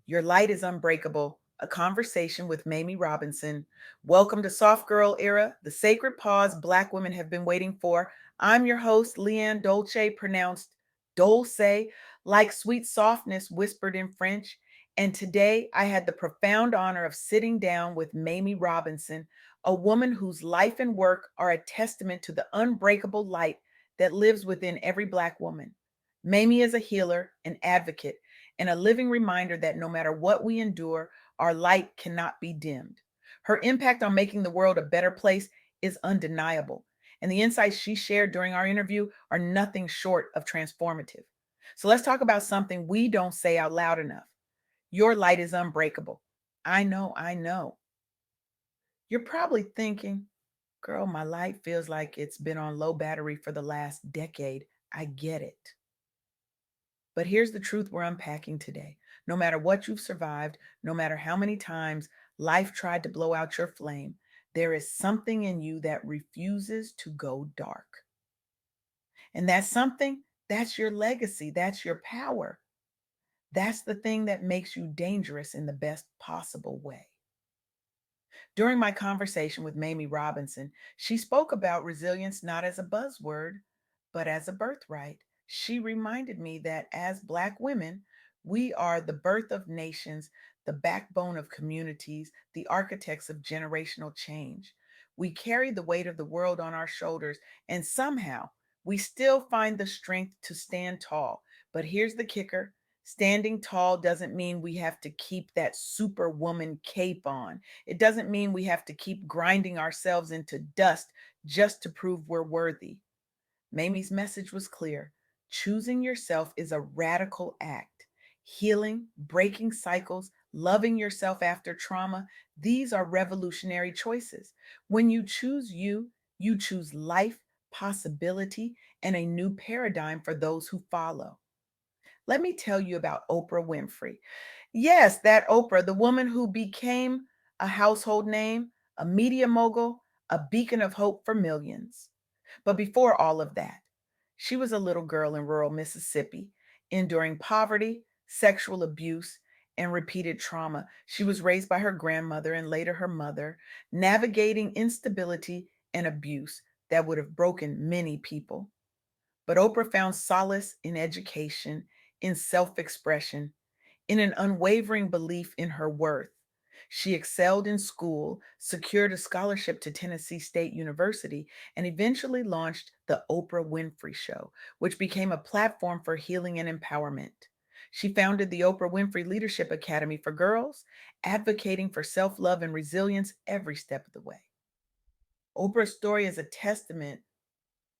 Your light is unbreakable. A conversation with Mamie Robinson. Welcome to Soft Girl Era, the sacred pause Black women have been waiting for. I'm your host, LeAnne Dolce, pronounced Dolce, like sweet softness whispered in French. And today I had the profound honor of sitting down with Mamie Robinson, a woman whose life and work are a testament to the unbreakable light that lives within every Black woman. Mamie is a healer, an advocate, and a living reminder that no matter what we endure, our light cannot be dimmed. Her impact on making the world a better place is undeniable, and the insights she shared during our interview are nothing short of transformative. So let's talk about something we don't say out loud enough. Your light is unbreakable. I know. You're probably thinking, girl, my light feels like it's been on low battery for the last decade. I get it. But here's the truth we're unpacking today. No matter what you've survived, no matter how many times life tried to blow out your flame, there is something in you that refuses to go dark. And that's something, that's your legacy, that's your power. That's the thing that makes you dangerous in the best possible way. During my conversation with Mamie Robinson, she spoke about resilience not as a buzzword, but as a birthright. She reminded me that as Black women, we are the birth of nations, the backbone of communities, the architects of generational change. We carry the weight of the world on our shoulders, and somehow we still find the strength to stand tall. But here's the kicker: standing tall doesn't mean we have to keep that superwoman cape on. It doesn't mean we have to keep grinding ourselves into dust just to prove we're worthy. Mamie's message was clear. Choosing yourself is a radical act. Healing, breaking cycles, loving yourself after trauma, these are revolutionary choices. When you choose you, you choose life, possibility, and a new paradigm for those who follow. Let me tell you about Oprah Winfrey. Yes, that Oprah, the woman who became a household name, a media mogul, a beacon of hope for millions. But before all of that, she was a little girl in rural Mississippi, enduring poverty, sexual abuse, and repeated trauma. She was raised by her grandmother and later her mother, navigating instability and abuse that would have broken many people. But Oprah found solace in education, in self expression, in an unwavering belief in her worth. She excelled in school, secured a scholarship to Tennessee State University, and eventually launched The Oprah Winfrey Show, which became a platform for healing and empowerment. She founded the Oprah Winfrey Leadership Academy for girls, advocating for self love and resilience every step of the way. Oprah's story is a testament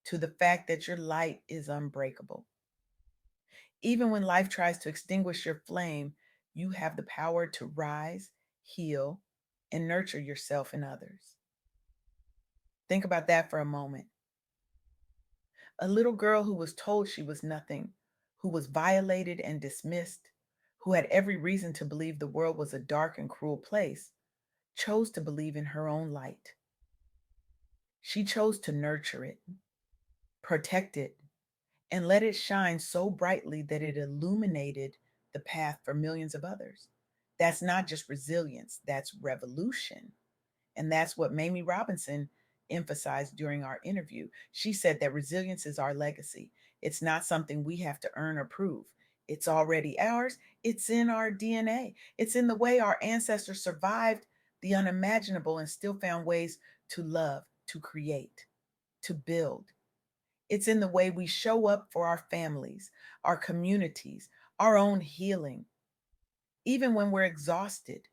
to the fact that your light is unbreakable. Even when life tries to extinguish your flame, you have the power to rise, heal, and nurture yourself and others. Think about that for a moment. A little girl who was told she was nothing, who was violated and dismissed, who had every reason to believe the world was a dark and cruel place, chose to believe in her own light. She chose to nurture it, protect it, and let it shine so brightly that it illuminated the path for millions of others. That's not just resilience, that's revolution. And that's what Mamie Robinson emphasized during our interview. She said that resilience is our legacy. It's not something we have to earn or prove. It's already ours. It's in our DNA. It's in the way our ancestors survived the unimaginable and still found ways to love, to create, to build. It's in the way we show up for our families, our communities, our own healing, even when we're exhausted,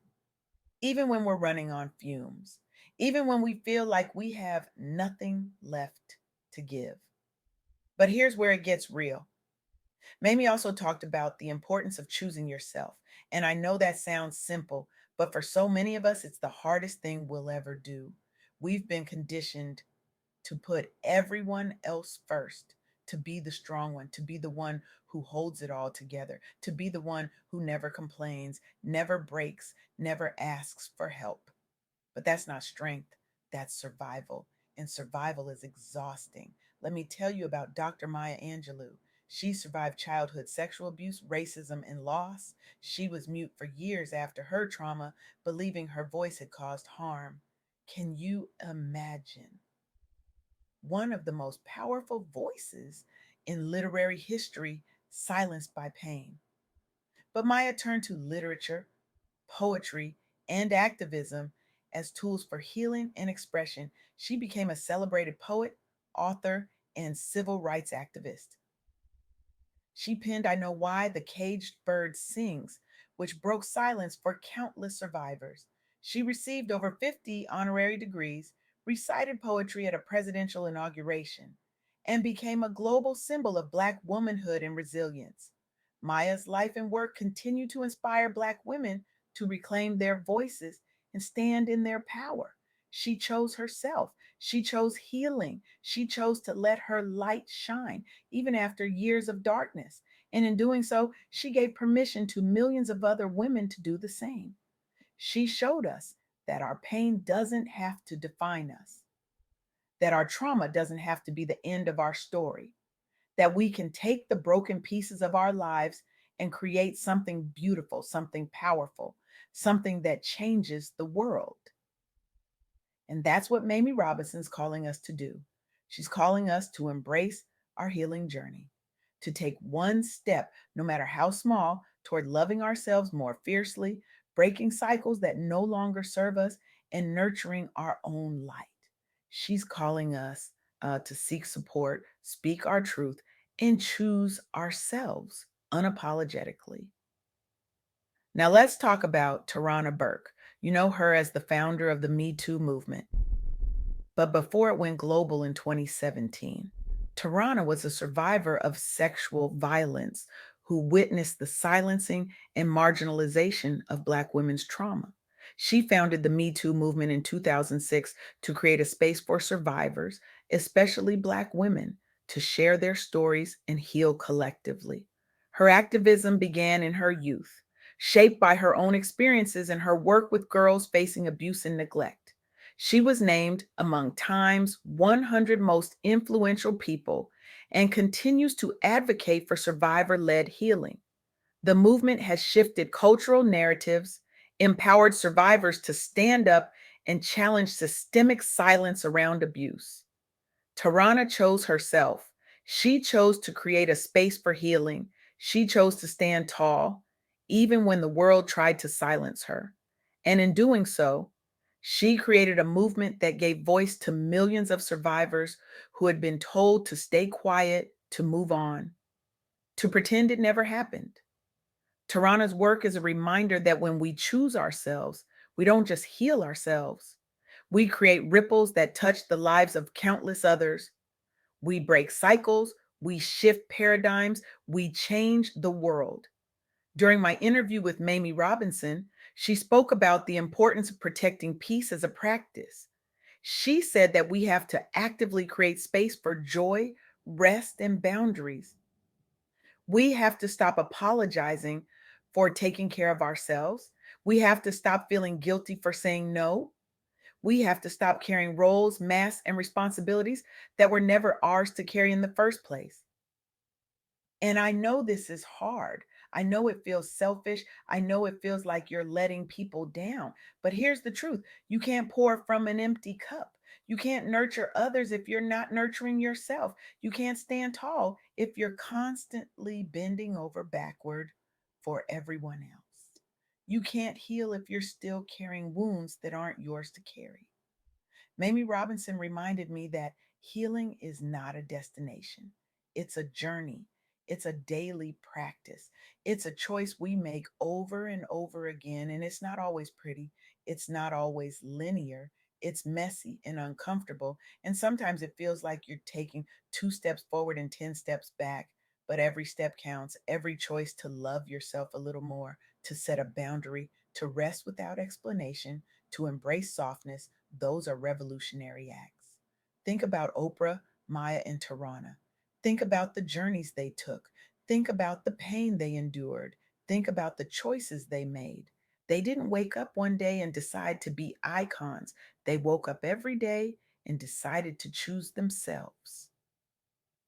even when we're running on fumes, even when we feel like we have nothing left to give. But here's where it gets real. Mamie also talked about the importance of choosing yourself. And I know that sounds simple, but for so many of us, it's the hardest thing we'll ever do. We've been conditioned to put everyone else first, to be the strong one, to be the one who holds it all together, to be the one who never complains, never breaks, never asks for help. But that's not strength, that's survival. And survival is exhausting. Let me tell you about Dr. Maya Angelou. She survived childhood sexual abuse, racism, and loss. She was mute for years after her trauma, believing her voice had caused harm. Can you imagine? One of the most powerful voices in literary history silenced by pain. But Maya turned to literature, poetry, and activism as tools for healing and expression. She became a celebrated poet, author, and civil rights activist. She penned I Know Why the Caged Bird Sings, which broke silence for countless survivors. She received over 50 honorary degrees, recited poetry at a presidential inauguration, and became a global symbol of Black womanhood and resilience. Maya's life and work continue to inspire Black women to reclaim their voices and stand in their power. She chose herself. She chose healing. She chose to let her light shine even after years of darkness. And in doing so, she gave permission to millions of other women to do the same. She showed us that our pain doesn't have to define us, that our trauma doesn't have to be the end of our story, that we can take the broken pieces of our lives and create something beautiful, something powerful, something that changes the world. And that's what Mamie Robinson's calling us to do. She's calling us to embrace our healing journey, to take one step, no matter how small, toward loving ourselves more fiercely, breaking cycles that no longer serve us, and nurturing our own light. She's calling us to seek support, speak our truth, and choose ourselves unapologetically. Now, let's talk about Tarana Burke. You know her as the founder of the Me Too movement. But before it went global in 2017, Tarana was a survivor of sexual violence who witnessed the silencing and marginalization of Black women's trauma. She founded the Me Too movement in 2006 to create a space for survivors, especially Black women, to share their stories and heal collectively. Her activism began in her youth, shaped by her own experiences and her work with girls facing abuse and neglect. She was named among Time's 100 most influential people and continues to advocate for survivor led healing. The movement has shifted cultural narratives, empowered survivors to stand up and challenge systemic silence around abuse. Tarana chose herself. She chose to create a space for healing. She chose to stand tall, even when the world tried to silence her. And in doing so, she created a movement that gave voice to millions of survivors who had been told to stay quiet, to move on, to pretend it never happened. Tarana's work is a reminder that when we choose ourselves, we don't just heal ourselves. We create ripples that touch the lives of countless others. We break cycles, we shift paradigms, we change the world. During my interview with Mamie Robinson, she spoke about the importance of protecting peace as a practice. She said that we have to actively create space for joy, rest, and boundaries. We have to stop apologizing for taking care of ourselves. We have to stop feeling guilty for saying no. We have to stop carrying roles, masks, and responsibilities that were never ours to carry in the first place. And I know this is hard. I know it feels selfish. I know it feels like you're letting people down. But here's the truth: you can't pour from an empty cup. You can't nurture others if you're not nurturing yourself. You can't stand tall if you're constantly bending over backward for everyone else. You can't heal if you're still carrying wounds that aren't yours to carry. Mamie Robinson reminded me that healing is not a destination, it's a journey, it's a daily practice, it's a choice we make over and over again. And it's not always pretty, it's not always linear. It's messy and uncomfortable. And sometimes it feels like you're taking 2 steps forward and 10 steps back. But every step counts, every choice to love yourself a little more, to set a boundary, to rest without explanation, to embrace softness, those are revolutionary acts. Think about Oprah, Maya, and Tarana. Think about the journeys they took. Think about the pain they endured. Think about the choices they made. They didn't wake up one day and decide to be icons. They woke up every day and decided to choose themselves,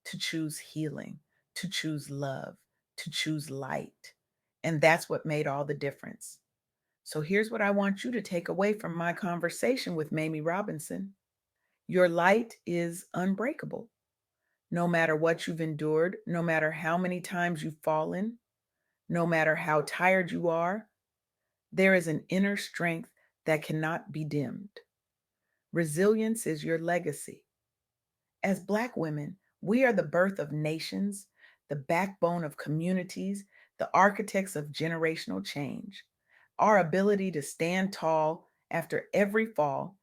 to choose healing, to choose love, to choose light. And that's what made all the difference. So here's what I want you to take away from my conversation with Mamie Robinson. Your light is unbreakable. No matter what you've endured, no matter how many times you've fallen, no matter how tired you are, there is an inner strength that cannot be dimmed. Resilience is your legacy. As Black women, we are the birth of nations, the backbone of communities, the architects of generational change. Our ability to stand tall after every fall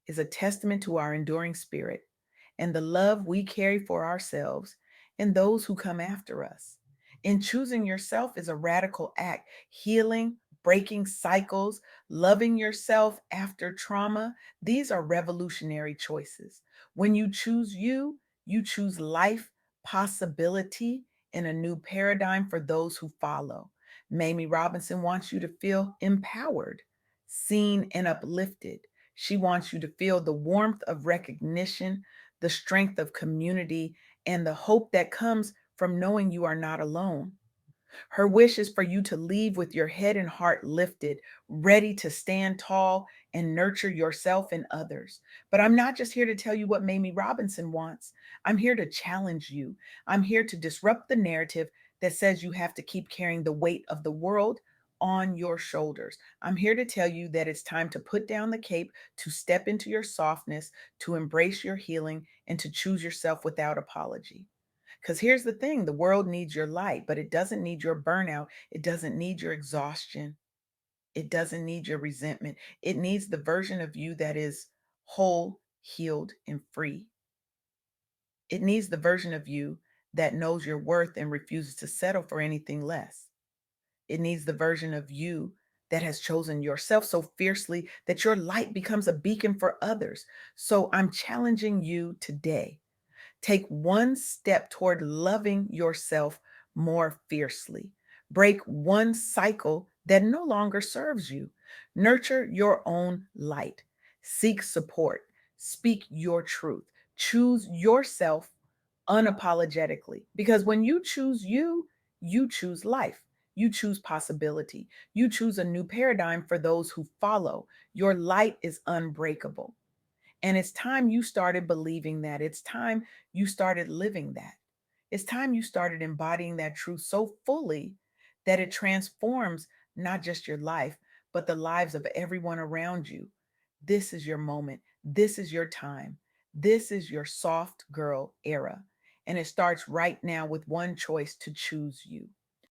is a testament to our enduring spirit and the love we carry for ourselves and those who come after us. In choosing yourself is a radical act, healing, breaking cycles, loving yourself after trauma. These are revolutionary choices. When you choose you, you choose life, possibility, and a new paradigm for those who follow. Mamie Robinson wants you to feel empowered, seen, and uplifted. She wants you to feel the warmth of recognition, the strength of community, and the hope that comes from knowing you are not alone. Her wish is for you to leave with your head and heart lifted, ready to stand tall and nurture yourself and others. But I'm not just here to tell you what Mamie Robinson wants. I'm here to challenge you. I'm here to disrupt the narrative that says you have to keep carrying the weight of the world on your shoulders. I'm here to tell you that it's time to put down the cape, to step into your softness, to embrace your healing, and to choose yourself without apology. Because here's the thing, the world needs your light, but it doesn't need your burnout. It doesn't need your exhaustion. It doesn't need your resentment. It needs the version of you that is whole, healed, and free. It needs the version of you that knows your worth and refuses to settle for anything less. It needs the version of you that has chosen yourself so fiercely that your light becomes a beacon for others. So I'm challenging you today. Take one step toward loving yourself more fiercely. Break one cycle that no longer serves you. Nurture your own light. Seek support. Speak your truth. Choose yourself unapologetically. Because when you choose you, you choose life. You choose possibility. You choose a new paradigm for those who follow. Your light is unbreakable. And it's time you started believing that. It's time you started living that. It's time you started embodying that truth so fully that it transforms not just your life, but the lives of everyone around you. This is your moment. This is your time. This is your soft girl era. And it starts right now with one choice to choose you.